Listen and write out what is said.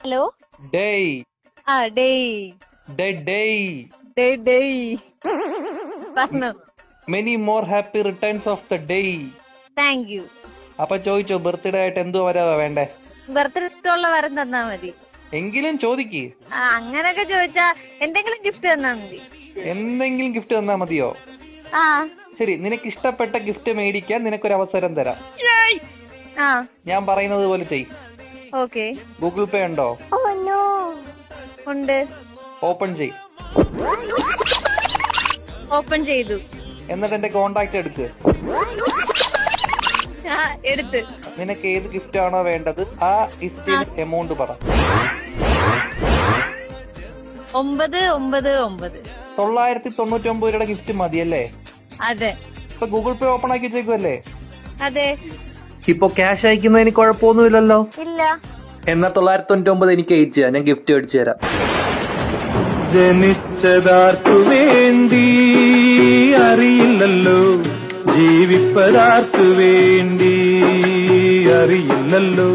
Hello ഡേയ് ഡേയ് ഡേയ് പറഞ്ഞു. Many more happy returns of the day. Thank you. അപ്പൊ ചോദിച്ചോ, birthday ആയിട്ട് എന്തോ വരാവാ വേണ്ടേ? ബർത്ത്ഡേ ഇഷ്ടമുള്ള വരം തന്നാ മതി. എങ്കിലും ചോദിക്ക്. അങ്ങനൊക്കെ ചോദിച്ചാ എന്തെങ്കിലും ഗിഫ്റ്റ് തന്നാ മതി. എന്തെങ്കിലും ഗിഫ്റ്റ് തന്നാ മതിയോ? ആ ശരി, നിനക്ക് ഇഷ്ടപ്പെട്ട ഗിഫ്റ്റ് മേടിക്കാൻ നിനക്കൊരു അവസരം തരാം. ആ ഞാൻ പറയുന്നത് പോലെ ചെയ്. ഓക്കെ. ഗൂഗിൾ പേ ഉണ്ടോ? ഉണ്ട്. ഓപ്പൺ ചെയ്. ഓപ്പൺ ചെയ്തു. എന്നിട്ട് എന്റെ കോണ്ടാക്ട് എടുക്ക്. എടുത്ത്. നിനക്ക് ഏത് ഗിഫ്റ്റ് ആണോ വേണ്ടത് ആ ഗിഫ്റ്റിന് എമൗണ്ട് പറ. 999. 999 രൂപയുടെ ഗിഫ്റ്റ് മതിയല്ലേ? അതെ. ഇപ്പൊ ഗൂഗിൾ പേ ഓപ്പൺ ആക്കി വെച്ചേക്കുമല്ലേ? അതെ. ഇപ്പൊ ക്യാഷ് അയക്കുന്നതിന് കുഴപ്പമൊന്നുമില്ലല്ലോ? ഇല്ല. എന്നാ 999 എനിക്ക് അയച്ചു ഞാൻ ഗിഫ്റ്റ് മേടിച്ചു തരാം. ജനിച്ചതാർക്കു വേണ്ടി അറിയില്ലല്ലോ, ജീവിപ്പതാർക്കു വേണ്ടി അറിയില്ലല്ലോ.